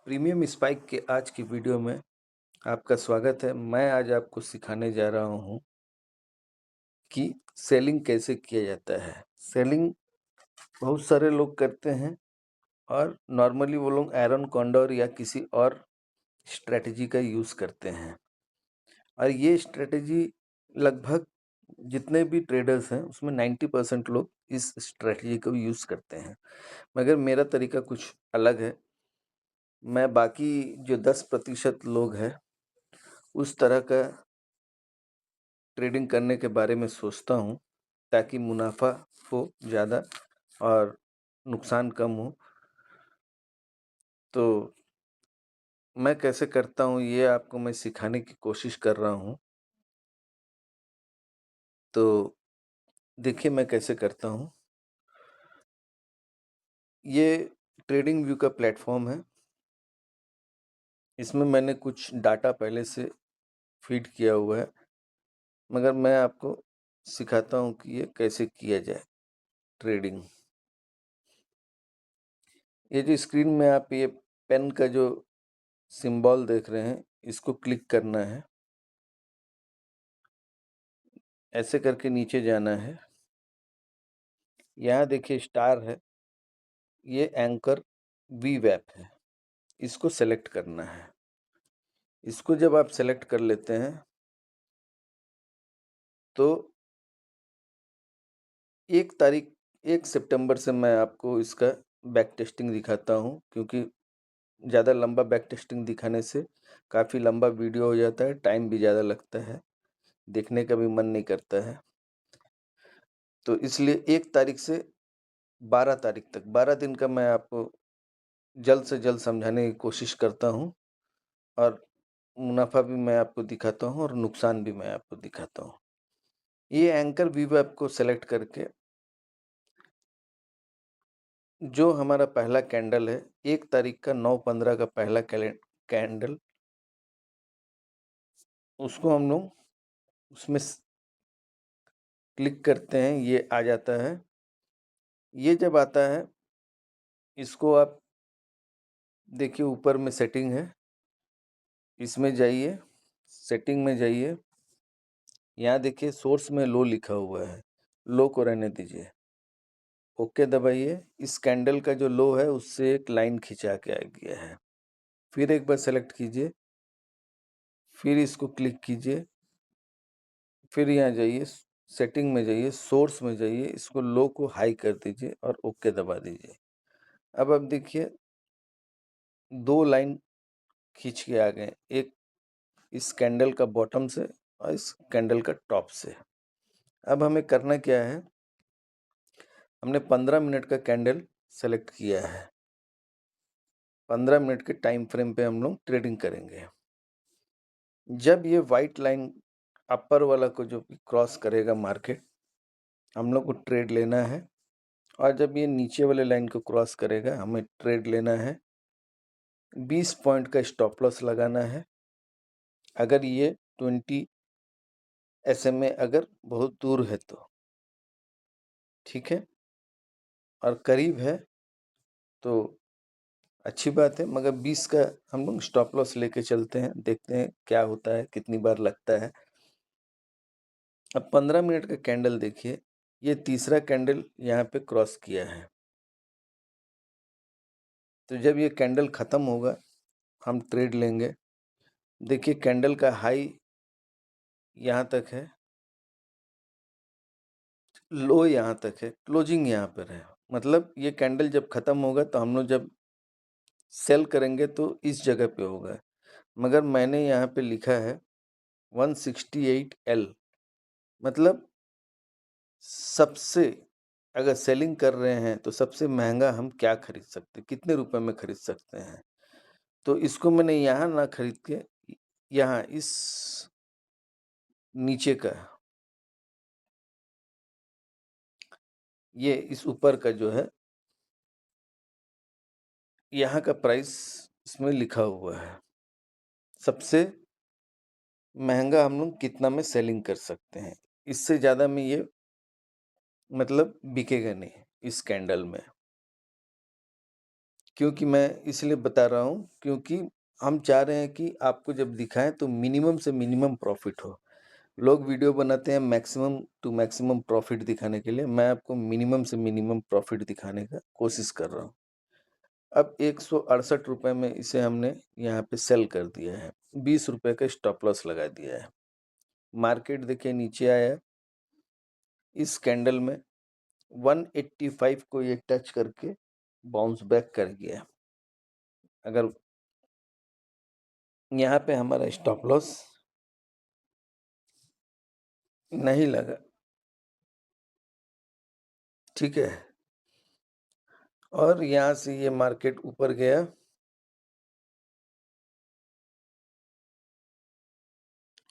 Premium spike के आज की वीडियो में आपका स्वागत है। मैं आज आपको सिखाने जा रहा हूँ कि सेलिंग कैसे किया जाता है। सेलिंग बहुत सारे लोग करते हैं और नॉर्मली वो लोग एरन कॉन्डोर या किसी और स्ट्रेटजी का यूज़ करते हैं और ये स्ट्रेटजी लगभग जितने भी ट्रेडर्स हैं उसमें 90% लोग इस स्ट्रेटजी को यूज़ करते हैं, मगर मेरा तरीका कुछ अलग है। मैं बाकी जो 10% लोग हैं उस तरह का ट्रेडिंग करने के बारे में सोचता हूँ ताकि मुनाफा हो ज़्यादा और नुकसान कम हो। तो मैं कैसे करता हूँ ये आपको मैं सिखाने की कोशिश कर रहा हूँ। तो देखिए मैं कैसे करता हूँ। ये ट्रेडिंग व्यू का प्लेटफॉर्म है। इसमें मैंने कुछ डाटा पहले से फीड किया हुआ है, मगर मैं आपको सिखाता हूँ कि ये कैसे किया जाए ट्रेडिंग। ये जो स्क्रीन में आप ये पेन का जो सिंबल देख रहे हैं इसको क्लिक करना है। ऐसे करके नीचे जाना है। यहाँ देखिए स्टार है, ये एंकर वी वैप है, इसको सेलेक्ट करना है। इसको जब आप सेलेक्ट कर लेते हैं तो 1 सितंबर से मैं आपको इसका बैक टेस्टिंग दिखाता हूँ, क्योंकि ज़्यादा लंबा बैक टेस्टिंग दिखाने से काफ़ी लंबा वीडियो हो जाता है, टाइम भी ज़्यादा लगता है, देखने का भी मन नहीं करता है। तो इसलिए 1 तारीख से 12 तारीख तक 12 दिन का मैं आपको जल्द से जल्द समझाने की कोशिश करता हूँ और मुनाफा भी मैं आपको दिखाता हूँ और नुकसान भी मैं आपको दिखाता हूँ। ये एंकर वीवो ऐप को सेलेक्ट करके जो हमारा पहला कैंडल है 1 तारीख का 9/15 का पहला कैंडल, उसको हम लोग उसमें क्लिक करते हैं, ये आ जाता है। ये जब आता है इसको आप देखिए ऊपर में सेटिंग है, इसमें जाइए, सेटिंग में जाइए। यहाँ देखिए सोर्स में लो लिखा हुआ है, लो को रहने दीजिए, ओके दबाइए। इस कैंडल का जो लो है उससे एक लाइन खिंचा के आ गया है। फिर एक बार सेलेक्ट कीजिए, फिर इसको क्लिक कीजिए, फिर यहाँ जाइए, सेटिंग में जाइए, सोर्स में जाइए, इसको लो को हाई कर दीजिए और ओके दबा दीजिए। अब आप देखिए 2 लाइन खींच के आ गए, एक इस कैंडल का बॉटम से और इस कैंडल का टॉप से। अब हमें करना क्या है, हमने 15 मिनट का कैंडल सेलेक्ट किया है। 15 मिनट के टाइम फ्रेम पे हम लोग ट्रेडिंग करेंगे। जब ये वाइट लाइन अपर वाला को जो क्रॉस करेगा मार्केट, हम लोग को ट्रेड लेना है। और जब ये नीचे वाले लाइन को क्रॉस करेगा हमें ट्रेड लेना है। 20 पॉइंट का स्टॉप लॉस लगाना है। अगर ये 20 SMA अगर बहुत दूर है तो ठीक है, और करीब है तो अच्छी बात है, मगर 20 का हम लोग स्टॉप लॉस लेके चलते हैं, देखते हैं क्या होता है, कितनी बार लगता है। अब 15 मिनट का कैंडल देखिए, ये तीसरा कैंडल यहाँ पे क्रॉस किया है। तो जब ये कैंडल ख़त्म होगा हम ट्रेड लेंगे। देखिए कैंडल का हाई यहाँ तक है, लो यहाँ तक है, क्लोजिंग यहाँ पर है। मतलब ये कैंडल जब ख़त्म होगा तो हम लोग जब सेल करेंगे तो इस जगह पे होगा, मगर मैंने यहाँ पे लिखा है 168L। मतलब सबसे, अगर सेलिंग कर रहे हैं तो सबसे महंगा हम क्या खरीद सकते हैं, कितने रुपए में खरीद सकते हैं। तो इसको मैंने यहाँ ना खरीद के यहाँ इस नीचे का, ये इस ऊपर का जो है यहाँ का प्राइस इसमें लिखा हुआ है। सबसे महंगा हम लोग कितना में सेलिंग कर सकते हैं, इससे ज़्यादा में ये मतलब बिकेगा नहीं इस कैंडल में। क्योंकि मैं इसलिए बता रहा हूँ क्योंकि हम चाह रहे हैं कि आपको जब दिखाएँ तो मिनिमम से मिनिमम प्रॉफ़िट हो। लोग वीडियो बनाते हैं मैक्सिमम टू मैक्सिमम प्रॉफ़िट दिखाने के लिए, मैं आपको मिनिमम से मिनिमम प्रॉफ़िट दिखाने का कोशिश कर रहा हूँ। अब ₹168 में इसे हमने यहाँ पे सेल कर दिया है। ₹20 का स्टॉप लॉस लगा दिया है। मार्केट देखिए नीचे आया, इस कैंडल में 185 को ये टच करके बाउंस बैक कर गया। अगर यहाँ पे हमारा स्टॉप लॉस नहीं लगा, ठीक है, और यहाँ से ये मार्केट ऊपर गया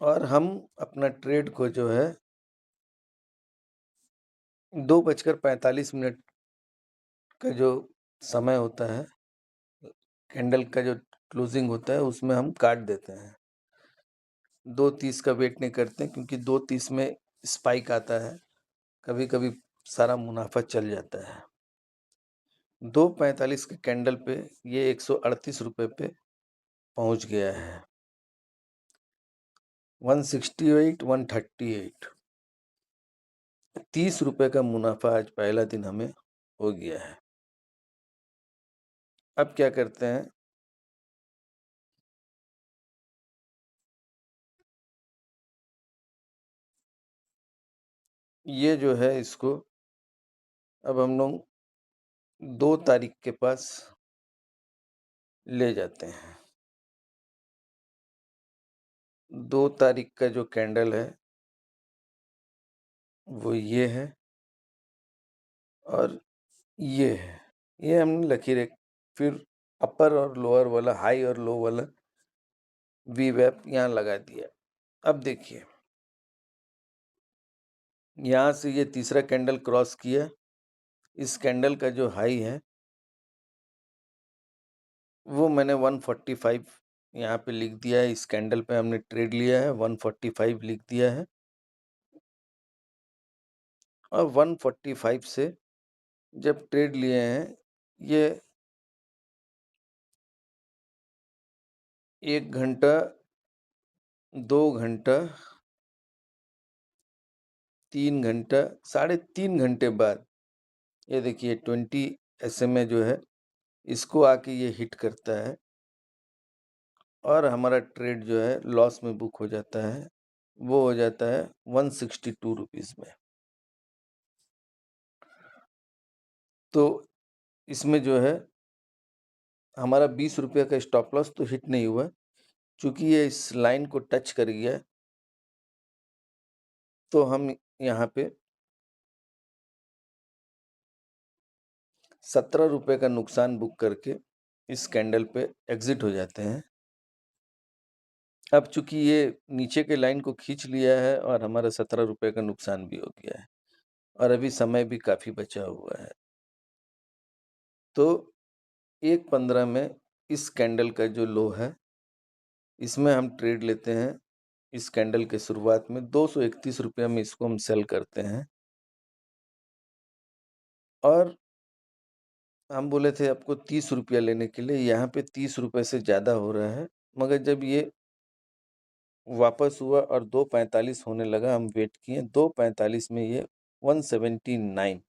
और हम अपना ट्रेड को जो है 2:45 का जो समय होता है, कैंडल का जो क्लोजिंग होता है उसमें हम काट देते हैं। 2:30 का वेट नहीं करते क्योंकि 2:30 में स्पाइक आता है, कभी-कभी सारा मुनाफा चल जाता है। 2:45 के कैंडल पे ये ₹138 पे पहुंच गया है। 168, 138, ₹30 का मुनाफा आज पहला दिन हमें हो गया है। अब क्या करते हैं, ये जो है इसको अब हम लोग 2 तारीख के पास ले जाते हैं। 2 तारीख का जो कैंडल है वो ये है और ये है। ये हमने लकीरें फिर अपर और लोअर वाला, हाई और लो वाला वी-वेप यहाँ लगा दिया। अब देखिए, यहाँ से ये तीसरा कैंडल क्रॉस किया। इस कैंडल का जो हाई है वो मैंने 145 यहाँ पे लिख दिया है। इस कैंडल पे हमने ट्रेड लिया है, 145 लिख दिया है और 145 से जब ट्रेड लिए हैं, ये 1 घंटा, 2 घंटा, 3 घंटा, साढ़े 3 घंटे बाद ये देखिए 20 SMA जो है इसको आके ये हिट करता है और हमारा ट्रेड जो है लॉस में बुक हो जाता है। वो हो जाता है ₹162 में। तो इसमें जो है हमारा ₹20 का स्टॉप लॉस तो हिट नहीं हुआ, चूँकि ये इस लाइन को टच कर गया तो हम यहाँ पे ₹17 का नुकसान बुक करके इस कैंडल पे एग्ज़िट हो जाते हैं। अब चूँकि ये नीचे के लाइन को खींच लिया है और हमारा ₹17 का नुकसान भी हो गया है और अभी समय भी काफ़ी बचा हुआ है। तो 1:15 में इस कैंडल का जो लो है, इसमें हम ट्रेड लेते हैं। इस कैंडल के शुरुआत में ₹231 में इसको हम सेल करते हैं और हम बोले थे आपको ₹30 लेने के लिए, यहाँ पे ₹30 से ज़्यादा हो रहा है, मगर जब ये वापस हुआ और 2:45 होने लगा, हम वेट किए, 2:45 में ये 179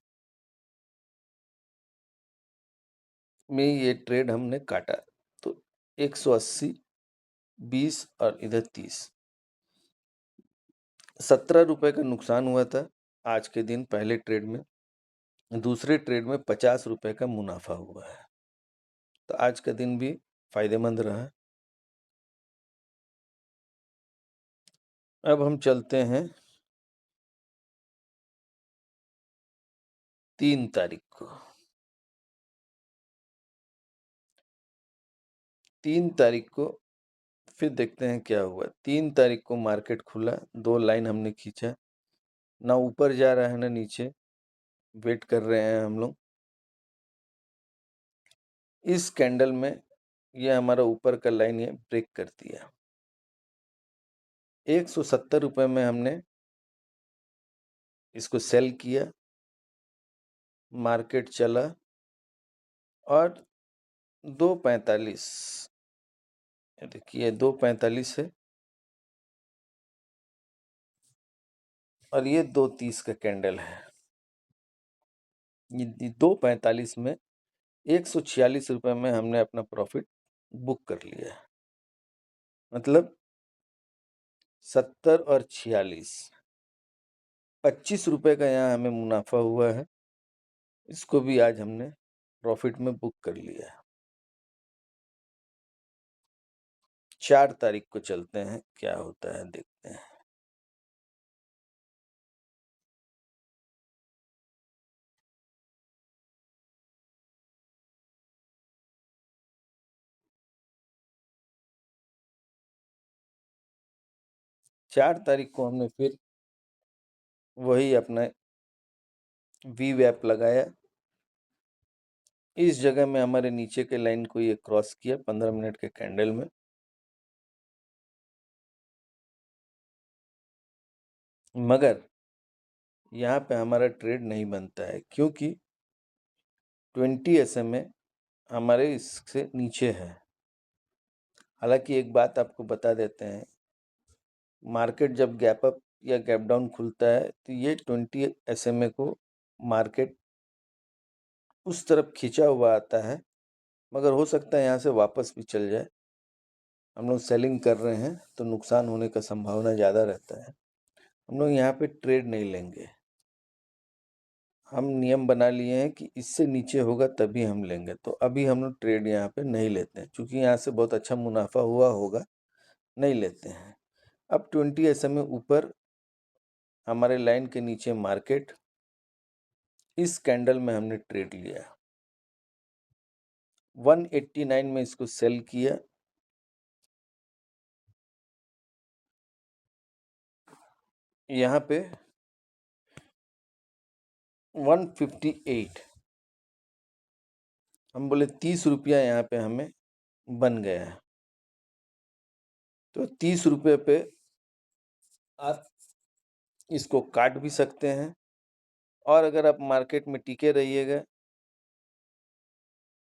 में ये ट्रेड हमने काटा। तो 180, 20 और इधर 30, ₹17 का नुकसान हुआ था आज के दिन पहले ट्रेड में। दूसरे ट्रेड में ₹50 का मुनाफा हुआ है। तो आज का दिन भी फ़ायदेमंद रहा। अब हम चलते हैं 3 तारीख को। 3 तारीख को फिर देखते हैं क्या हुआ। 3 तारीख को मार्केट खुला, 2 लाइन हमने खींचा, ना ऊपर जा रहा है ना नीचे, वेट कर रहे हैं हम लोग। इस कैंडल में ये हमारा ऊपर का लाइन ये ब्रेक कर दिया। ₹170 में हमने इसको सेल किया, मार्केट चला और 2:45, देखिए 2:45 है और ये 2:30 का कैंडल है। ये 2:45 में 146 रुपये में हमने अपना प्रॉफिट बुक कर लिया है। मतलब 70 और 46, 25 रुपये का यहाँ हमें मुनाफा हुआ है। इसको भी आज हमने प्रॉफिट में बुक कर लिया है। 4 तारीख को चलते हैं, क्या होता है देखते हैं। चार तारीख को हमने फिर वही अपना वी वैप लगाया। इस जगह में हमारे नीचे के लाइन को ये क्रॉस किया 15 मिनट के कैंडल में। मगर यहाँ पे हमारा ट्रेड नहीं बनता है क्योंकि 20 SMA हमारे इससे नीचे है। हालांकि एक बात आपको बता देते हैं, मार्केट जब गैप अप या गैप डाउन खुलता है तो ये 20 SMA को मार्केट उस तरफ खींचा हुआ आता है, मगर हो सकता है यहाँ से वापस भी चल जाए। हम लोग सेलिंग कर रहे हैं तो नुकसान होने का संभावना ज़्यादा रहता है। हम लोग यहाँ पे ट्रेड नहीं लेंगे। हम नियम बना लिए हैं कि इससे नीचे होगा तभी हम लेंगे, तो अभी हम लोग ट्रेड यहाँ पे नहीं लेते हैं। चूँकि यहाँ से बहुत अच्छा मुनाफा हुआ होगा, नहीं लेते हैं। अब 20 SMA ऊपर हमारे लाइन के नीचे मार्केट, इस कैंडल में हमने ट्रेड लिया। 189 में इसको सेल किया। यहाँ पे 158, हम बोले 30 रुपया यहाँ पे हमें बन गया है। तो 30 रुपये पे आप इसको काट भी सकते हैं, और अगर आप मार्केट में टिके रहिएगा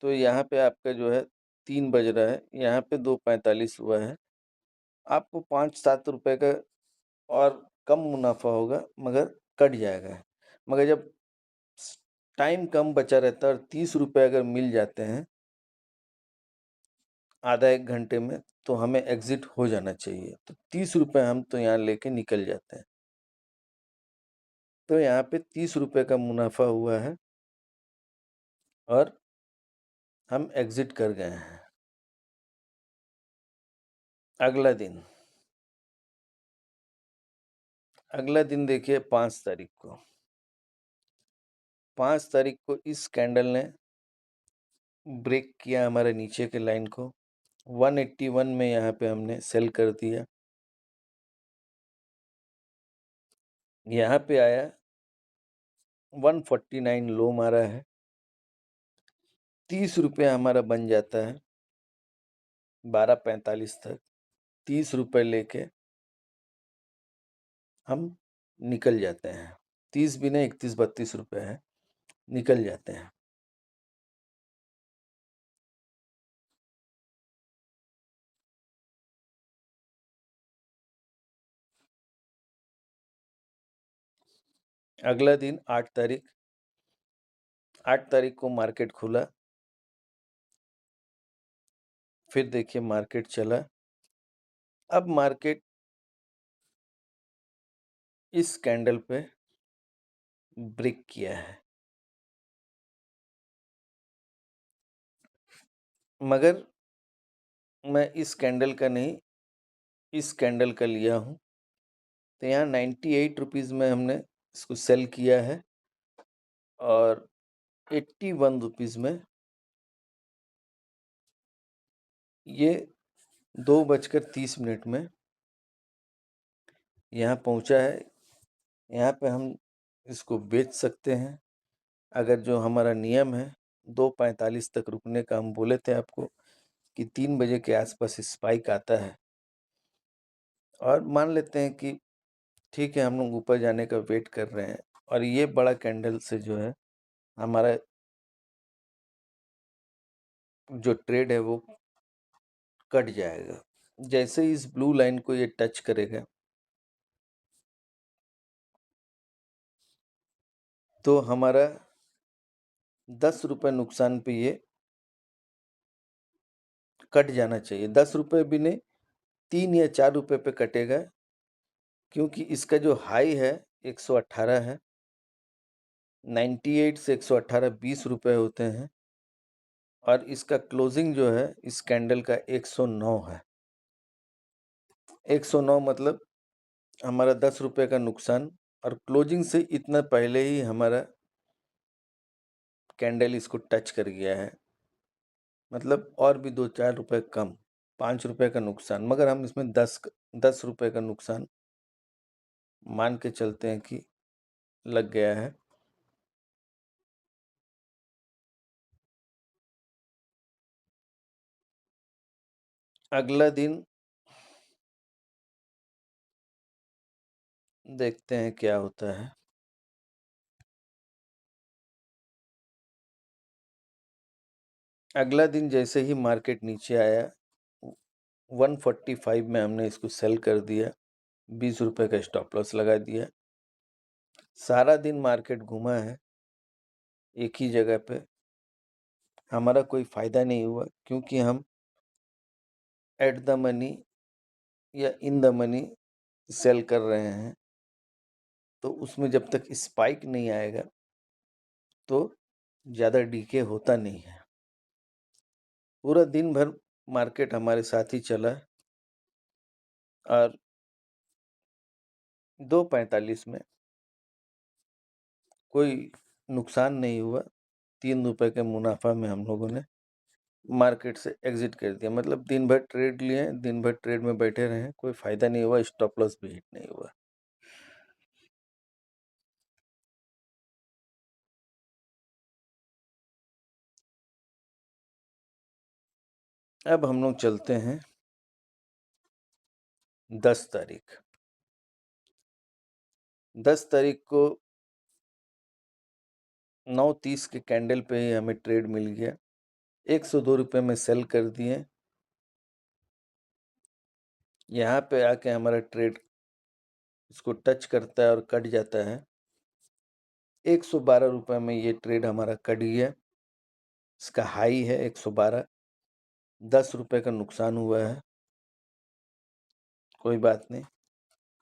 तो यहाँ पे आपका जो है 3 बज रहा है, यहाँ पे 2:45 हुआ है। आपको 5-7 रुपये का और कम मुनाफा होगा, मगर कट जाएगा। मगर जब टाइम कम बचा रहता है और 30 रुपये अगर मिल जाते हैं आधा 1 घंटे में, तो हमें एग्ज़िट हो जाना चाहिए। तो 30 रुपये हम तो यहाँ लेके निकल जाते हैं। तो यहाँ पे 30 रुपये का मुनाफा हुआ है और हम एग्ज़िट कर गए हैं। अगला दिन, देखिए 5 तारीख को। 5 तारीख को इस कैंडल ने ब्रेक किया हमारे नीचे के लाइन को। 181 में यहाँ पे हमने सेल कर दिया। यहाँ पे आया 149 लो मारा है। 30 रुपये हमारा बन जाता है 12:45 तक। 30 रुपये लेके हम निकल जाते हैं। 30 भी नहीं, 31-32 रुपये है, निकल जाते हैं। अगला दिन 8 तारीख, 8 तारीख को मार्केट खुला। फिर देखिए मार्केट चला। अब मार्केट इस कैंडल पे ब्रेक किया है, मगर मैं इस कैंडल का नहीं, इस कैंडल का लिया हूँ। तो यहाँ 98 रुपीज़ में हमने इसको सेल किया है और 81 रुपीज़ में ये 2:30 में यहाँ पहुँचा है। यहाँ पे हम इसको बेच सकते हैं। अगर जो हमारा नियम है 2:45 तक रुकने का, हम बोले थे आपको कि 3 बजे के आसपास स्पाइक आता है, और मान लेते हैं कि ठीक है हम लोग ऊपर जाने का वेट कर रहे हैं, और ये बड़ा कैंडल से जो है हमारा जो ट्रेड है वो कट जाएगा। जैसे ही इस ब्लू लाइन को ये टच करेगा तो हमारा 10 रुपये नुकसान पे ये कट जाना चाहिए। 10 रुपये भी नहीं, 3 या 4 रुपये पे कटेगा, क्योंकि इसका जो हाई है 118 है। 98 से 118 20 रुपये होते हैं, और इसका क्लोजिंग जो है इस कैंडल का 109 है। 109 मतलब हमारा 10 रुपये का नुकसान, और क्लोजिंग से इतना पहले ही हमारा कैंडल इसको टच कर गया है, मतलब और भी 2-4 रुपये कम, 5 रुपये का नुकसान। मगर हम इसमें 10 रुपये का नुकसान मान के चलते हैं कि लग गया है। अगला दिन देखते हैं क्या होता है। अगला दिन जैसे ही मार्केट नीचे आया, 145 में हमने इसको सेल कर दिया, 20 रुपये का स्टॉप लॉस लगा दिया। सारा दिन मार्केट घूमा है एक ही जगह पे, हमारा कोई फायदा नहीं हुआ, क्योंकि हम एट द मनी या इन द मनी सेल कर रहे हैं। तो उसमें जब तक स्पाइक नहीं आएगा तो ज़्यादा डीके होता नहीं है। पूरा दिन भर मार्केट हमारे साथ ही चला, और 2:45 में कोई नुकसान नहीं हुआ। 3 रुपये के मुनाफा में हम लोगों ने मार्केट से एग्जिट कर दिया। मतलब दिन भर ट्रेड लिए, दिन भर ट्रेड में बैठे रहे, कोई फायदा नहीं हुआ, स्टॉप लॉस भी हिट नहीं हुआ। अब हम लोग चलते हैं 10 तारीख। 10 तारीख को 9:30 के कैंडल पे ही हमें ट्रेड मिल गया। 102 रुपये में सेल कर दिए। यहाँ पे आके हमारा ट्रेड इसको टच करता है और कट जाता है। 112 रुपये में ये ट्रेड हमारा कट गया। इसका हाई है 112, 10 रुपये का नुकसान हुआ है, कोई बात नहीं।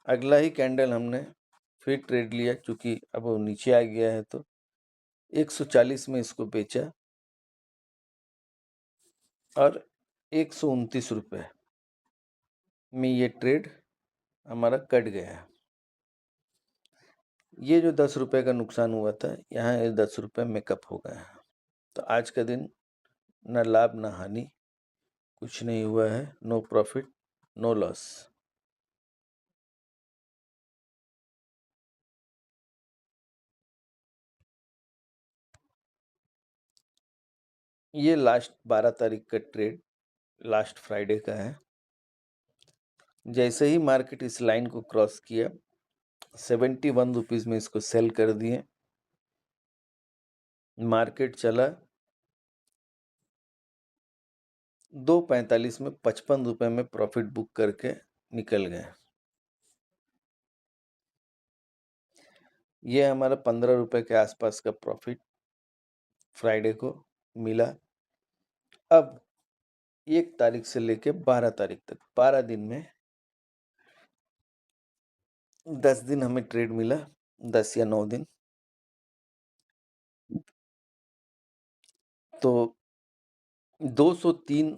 अगला ही कैंडल हमने फिर ट्रेड लिया, चूँकि अब वो नीचे आ गया है तो 140 में इसको बेचा, और 129 रुपये में ये ट्रेड हमारा कट गया है। ये जो 10 रुपये का नुकसान हुआ था, यहाँ ये 10 रुपये मेकअप हो गए हैं। तो आज का दिन न लाभ न हानि, कुछ नहीं हुआ है। No profit no loss. ये लास्ट 12 तारीख का ट्रेड लास्ट फ्राइडे का है। जैसे ही मार्केट इस लाइन को क्रॉस किया, 71 रुपीज़ में इसको सेल कर दिए। मार्केट चला 2:45 में 55 रुपये में प्रॉफिट बुक करके निकल गए। ये हमारा 15 रुपये के आसपास का प्रॉफिट फ्राइडे को मिला। अब 1 तारीख से लेके 12 तारीख तक, 12 दिन में 10 दिन हमें ट्रेड मिला, 10 या 9 दिन। तो 203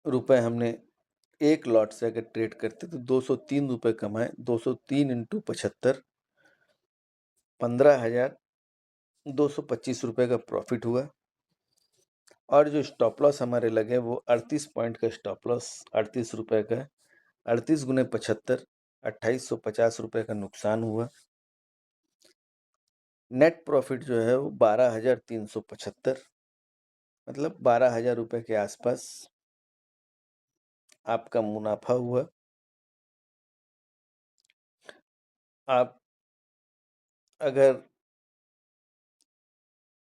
रुपये हमने एक लॉट से अगर ट्रेड करते तो 203 रुपये कमाए। 203 इंटू 75, 15,225 रुपये का प्रॉफिट हुआ। और जो स्टॉप लॉस हमारे लगे वो 38 पॉइंट का स्टॉप लॉस, 38 रुपये का। 38 गुने 75, 2850 रुपये का नुकसान हुआ। नेट प्रॉफिट जो है वो 12,375, मतलब 12,000 रुपये के आसपास आपका मुनाफा हुआ। आप अगर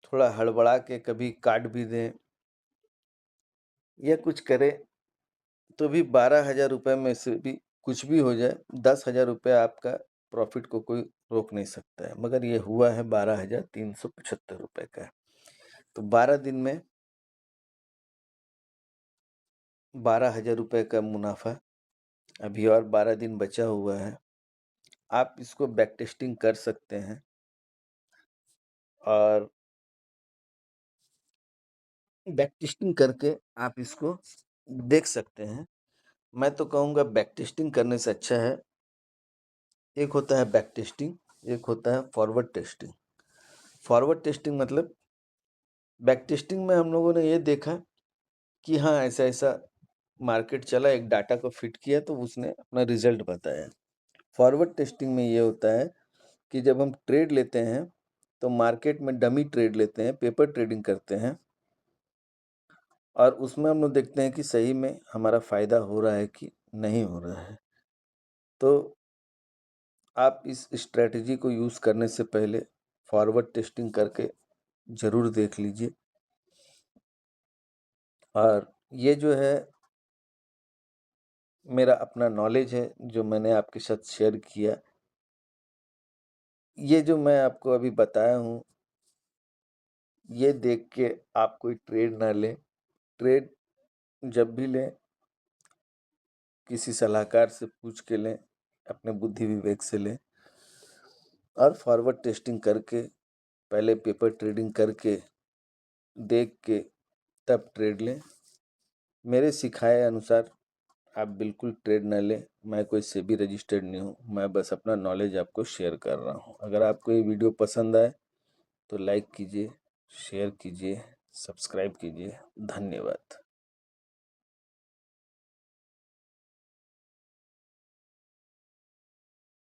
थोड़ा हड़बड़ा के कभी काट भी दें या कुछ करे तो भी 12,000 रुपये में से भी कुछ भी हो जाए, 10,000 रुपये आपका प्रॉफिट को कोई रोक नहीं सकता है, मगर ये हुआ है 12,375 रुपये का। तो 12 दिन में 12,000 रुपये का मुनाफा, अभी और 12 दिन बचा हुआ है। आप इसको बैक टेस्टिंग कर सकते हैं और बैक टेस्टिंग करके आप इसको देख सकते हैं। मैं तो कहूँगा बैक टेस्टिंग करने से अच्छा है, एक होता है बैक टेस्टिंग, एक होता है फॉरवर्ड टेस्टिंग। फॉरवर्ड टेस्टिंग मतलब बैक टेस्टिंग में हम लोगों ने ये देखा कि हाँ, ऐसा-ऐसा मार्केट चला, एक डाटा को फिट किया तो उसने अपना रिज़ल्ट बताया। फॉरवर्ड टेस्टिंग में ये होता है कि जब हम ट्रेड लेते हैं, तो मार्केट में डमी ट्रेड लेते हैं, पेपर ट्रेडिंग करते हैं और उसमें हम लोग देखते हैं कि सही में हमारा फ़ायदा हो रहा है कि नहीं हो रहा है। तो आप इस स्ट्रैटेजी को यूज़ करने से पहले फॉरवर्ड टेस्टिंग करके ज़रूर देख लीजिए। और ये जो है मेरा अपना नॉलेज है जो मैंने आपके साथ शेयर किया। ये जो मैं आपको अभी बताया हूँ, ये देख के आप कोई ट्रेड ना लें। ट्रेड जब भी लें, किसी सलाहकार से पूछ के लें, अपने बुद्धि विवेक से लें और फॉरवर्ड टेस्टिंग करके, पहले पेपर ट्रेडिंग करके, देख के तब ट्रेड लें। मेरे सिखाए अनुसार आप बिल्कुल ट्रेड ना लें। मैं कोई सेबी रजिस्टर्ड नहीं हूँ, मैं बस अपना नॉलेज आपको शेयर कर रहा हूँ। अगर आपको ये वीडियो पसंद आए तो लाइक कीजिए, शेयर कीजिए, सब्सक्राइब कीजिए। धन्यवाद।